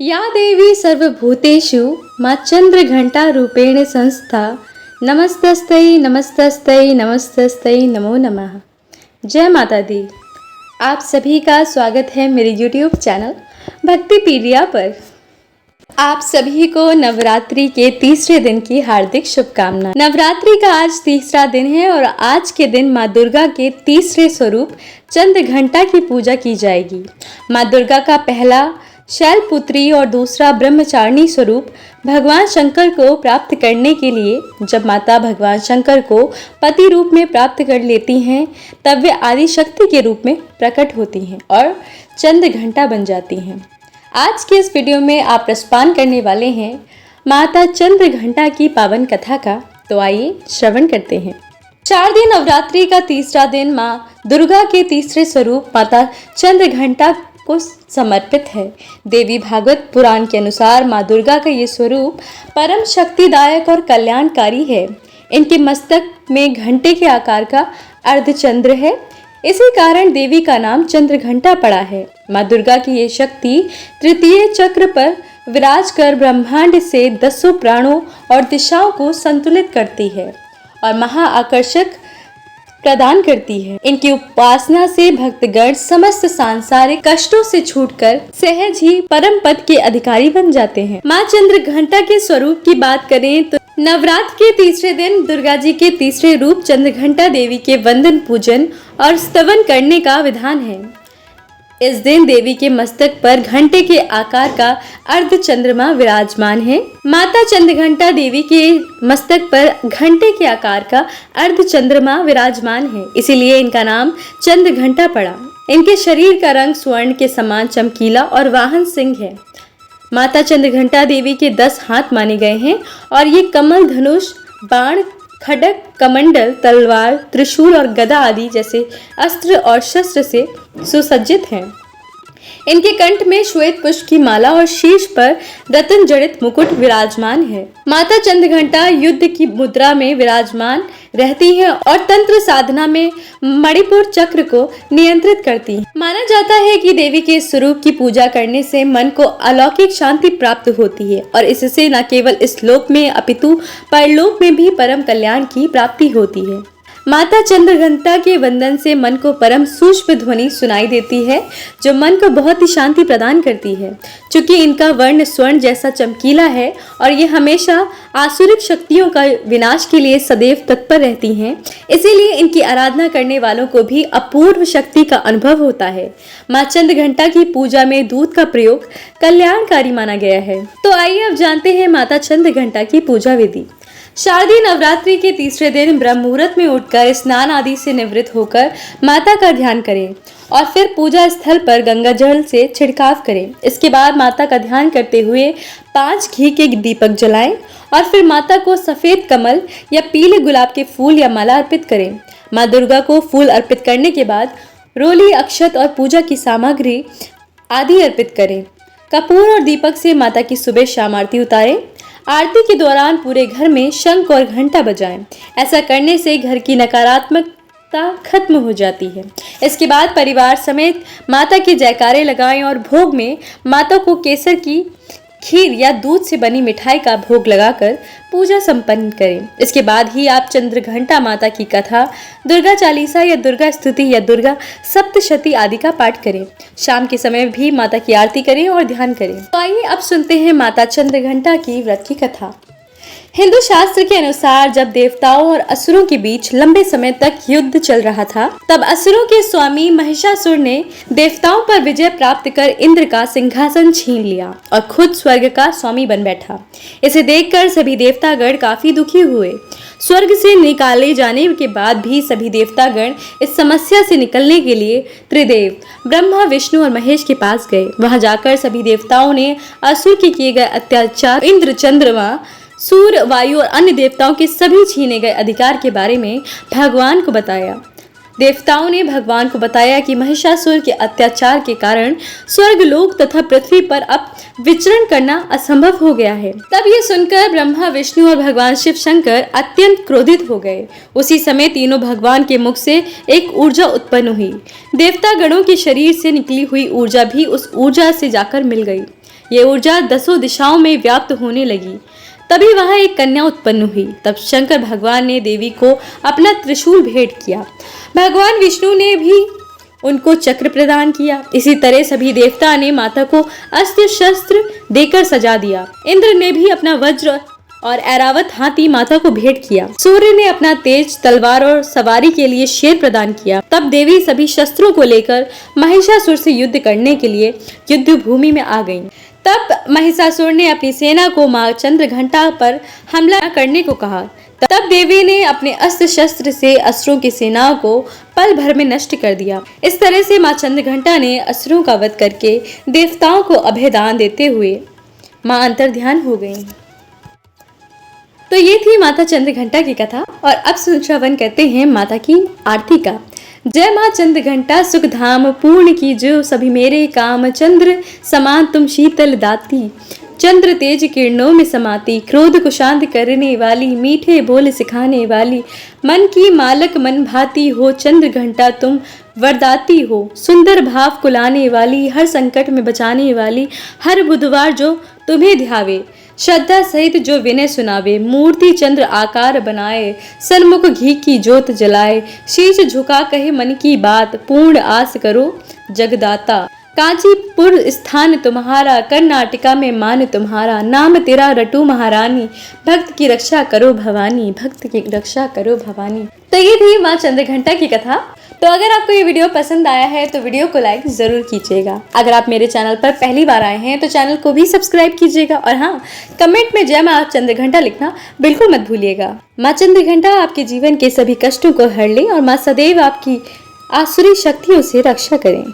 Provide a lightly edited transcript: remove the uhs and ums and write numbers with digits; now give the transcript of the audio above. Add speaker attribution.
Speaker 1: या देवी सर्वभूतेषु माँ चंद्रघंटा रूपेण संस्था नमस्तस्तै नमस्तस्तै नमस्तस्तै नमो नमः। जय माता दी। आप सभी का स्वागत है मेरे YouTube चैनल भक्तिपीडिया पर। आप सभी को नवरात्रि के तीसरे दिन की हार्दिक शुभकामनाएं। नवरात्रि का आज तीसरा दिन है और आज के दिन माँ दुर्गा के तीसरे स्वरूप चंद्रघंटा की पूजा की जाएगी। माँ दुर्गा का पहला शैलपुत्री और दूसरा ब्रह्मचारिणी स्वरूप भगवान शंकर को प्राप्त करने के लिए जब माता भगवान शंकर को पति रूप में प्राप्त कर लेती हैं तब वे आदि शक्ति के रूप में प्रकट होती हैं और चंद्रघंटा बन जाती हैं। आज के इस वीडियो में आप रसपान करने वाले हैं माता चंद्रघंटा की पावन कथा का, तो आइए श्रवण करते हैं। शारदीय नवरात्रि का तीसरा दिन माँ दुर्गा के तीसरे स्वरूप माता चंद्रघंटा को समर्पित है। देवी भागवत पुराण के अनुसार माँ दुर्गा का ये स्वरूप परम शक्तिदायक और कल्याणकारी है। इनके मस्तक में घंटे के आकार का अर्धचंद्र है, इसी कारण देवी का नाम चंद्रघंटा पड़ा है। माँ दुर्गा की ये शक्ति तृतीय चक्र पर विराज कर ब्रह्मांड से 10 प्राणों और दिशाओं को संतुलित करती है और महाआकर्षक प्रदान करती है। इनकी उपासना से भक्तगण समस्त सांसारिक कष्टों से छूटकर सहज ही परम पद के अधिकारी बन जाते हैं। माँ चंद्रघंटा के स्वरूप की बात करें तो नवरात्र के तीसरे दिन दुर्गा जी के तीसरे रूप चंद्रघंटा देवी के वंदन पूजन और स्तवन करने का विधान है। इस दिन देवी के मस्तक पर घंटे के आकार का अर्ध चंद्रमा विराजमान है। माता चंद्रघंटा देवी के मस्तक पर घंटे के आकार का अर्ध चंद्रमा विराजमान है, इसीलिए इनका नाम चंद्रघंटा पड़ा। इनके शरीर का रंग स्वर्ण के समान चमकीला और वाहन सिंह है। माता चंद्रघंटा देवी के 10 हाथ माने गए हैं और ये कमल, धनुष, बाण, खड्ग, कमंडल, तलवार, त्रिशूल और गदा आदि जैसे अस्त्र और शस्त्र से सुसज्जित हैं। इनके कंठ में श्वेत पुष्प की माला और शीर्ष पर रत्न जड़ित मुकुट विराजमान है। माता चंद्रघंटा युद्ध की मुद्रा में विराजमान रहती हैं और तंत्र साधना में मणिपुर चक्र को नियंत्रित करती हैं। माना जाता है कि देवी के स्वरूप की पूजा करने से मन को अलौकिक शांति प्राप्त होती है और इससे न केवल इस लोक में अपितु परलोक में भी परम कल्याण की प्राप्ति होती है। माता चंद्रघंटा के वंदन से मन को परम सूक्ष्म ध्वनि सुनाई देती है जो मन को बहुत ही शांति प्रदान करती है। चूंकि इनका वर्ण स्वर्ण जैसा चमकीला है और ये हमेशा आसुरिक शक्तियों का विनाश के लिए सदैव तत्पर रहती हैं, इसीलिए इनकी आराधना करने वालों को भी अपूर्व शक्ति का अनुभव होता है। माँ चंद्रघंटा की पूजा में दूध का प्रयोग कल्याणकारी माना गया है। तो आइए अब जानते हैं माता चंद्रघंटा की पूजा विधि। शारदीय नवरात्रि के तीसरे दिन ब्रह्म मुहूर्त में उठकर स्नान आदि से निवृत्त होकर माता का ध्यान करें और फिर पूजा स्थल पर गंगा जल से छिड़काव करें। इसके बाद माता का ध्यान करते हुए 5 घी के दीपक जलाएं और फिर माता को सफेद कमल या पीले गुलाब के फूल या माला अर्पित करें। माँ दुर्गा को फूल अर्पित करने के बाद रोली, अक्षत और पूजा की सामग्री आदि अर्पित करें। कपूर और दीपक से माता की सुबह शाम आरती उतारें। आरती के दौरान पूरे घर में शंख और घंटा बजाएं। ऐसा करने से घर की नकारात्मकता खत्म हो जाती है। इसके बाद परिवार समेत माता के जयकारे लगाएं और भोग में माता को केसर की खीर या दूध से बनी मिठाई का भोग लगाकर पूजा संपन्न करें। इसके बाद ही आप चंद्रघंटा माता की कथा, दुर्गा चालीसा या दुर्गा स्तुति या दुर्गा सप्तशती आदि का पाठ करें। शाम के समय भी माता की आरती करें और ध्यान करें। तो आइए अब सुनते हैं माता चंद्रघंटा की व्रत की कथा। हिंदू शास्त्र के अनुसार जब देवताओं और असुरों के बीच लंबे समय तक युद्ध चल रहा था, तब असुरों के स्वामी महिषासुर ने देवताओं पर विजय प्राप्त कर इंद्र का सिंहासन छीन लिया और खुद स्वर्ग का स्वामी बन बैठा। इसे देखकर सभी देवतागण काफी दुखी हुए। स्वर्ग से निकाले जाने के बाद भी सभी देवतागण इस समस्या से निकलने के लिए त्रिदेव ब्रह्मा, विष्णु और महेश के पास गए। वहां जाकर सभी देवताओं ने असुर के किए गए अत्याचार, इंद्र, चंद्रमा, सूर्य, वायु और अन्य देवताओं के सभी छीने गए अधिकार के बारे में भगवान को बताया। देवताओं ने भगवान को बताया कि महिषासुर के अत्याचार के कारण स्वर्ग लोक तथा पृथ्वी पर अब विचरण करना असंभव हो गया है। तब ये सुनकर ब्रह्मा, विष्णु और भगवान शिव शंकर अत्यंत क्रोधित हो गए। उसी समय तीनों भगवान के मुख से एक ऊर्जा उत्पन्न हुई। देवता गणों के शरीर से निकली हुई ऊर्जा भी उस ऊर्जा से जाकर मिल गई। ये ऊर्जा दसों दिशाओं में व्याप्त होने लगी। तभी वहां एक कन्या उत्पन्न हुई। तब शंकर भगवान ने देवी को अपना त्रिशूल भेंट किया। भगवान विष्णु ने भी उनको चक्र प्रदान किया। इसी तरह सभी देवता ने माता को अस्त्र शस्त्र देकर सजा दिया। इंद्र ने भी अपना वज्र और ऐरावत हाथी माता को भेंट किया। सूर्य ने अपना तेज तलवार और सवारी के लिए शेर प्रदान किया। तब देवी सभी शस्त्रों को लेकर महिषासुर से युद्ध करने के लिए युद्ध भूमि में आ गईं। तब महिषासुर ने अपनी सेना को मां चंद्रघंटा पर हमला करने को कहा। तब देवी ने अपने अस्त्र शस्त्र से असुरों की सेनाओं को पल भर में नष्ट कर दिया। इस तरह से मां चंद्रघंटा ने असुरों का वध करके देवताओं को अभयदान देते हुए मां अंतर्ध्यान हो गईं। तो ये थी माता चंद्रघंटा की कथा। और अब श्रवण करते हैं माता की आरती का। जय माँ चंद्रघंटा सुख धाम पूर्ण की जो सभी मेरे काम, चंद्र समान तुम शीतल दाती, चंद्र तेज किरणों में समाती, क्रोध को शांत करने वाली, मीठे बोल सिखाने वाली, मन की मालक मन भाती हो, चंद्रघंटा तुम वरदाती हो, सुंदर भाव को लाने वाली, हर संकट में बचाने वाली, हर बुधवार जो तुम्हें ध्यावे, श्रद्धा सहित जो विनय सुनावे, मूर्ति चंद्र आकार बनाए, सन्मुख घी की ज्योत जलाए, शीश झुका कहे मन की बात, पूर्ण आस करो जगदाता, कांचीपुर स्थान तुम्हारा, कर्नाटका में मान तुम्हारा, नाम तेरा रटू महारानी, भक्त की रक्षा करो भवानी, भक्त की रक्षा करो भवानी। तो ये थी माँ चंद्रघंटा की कथा। तो अगर आपको ये वीडियो पसंद आया है तो वीडियो को लाइक जरूर कीजिएगा। अगर आप मेरे चैनल पर पहली बार आए हैं तो चैनल को भी सब्सक्राइब कीजिएगा। और हाँ, कमेंट में जय माँ चंद्रघंटा लिखना बिल्कुल मत भूलिएगा। माँ चंद्रघंटा आपके जीवन के सभी कष्टों को हर ले और माँ सदैव आपकी आसुरी शक्तियों से रक्षा करें।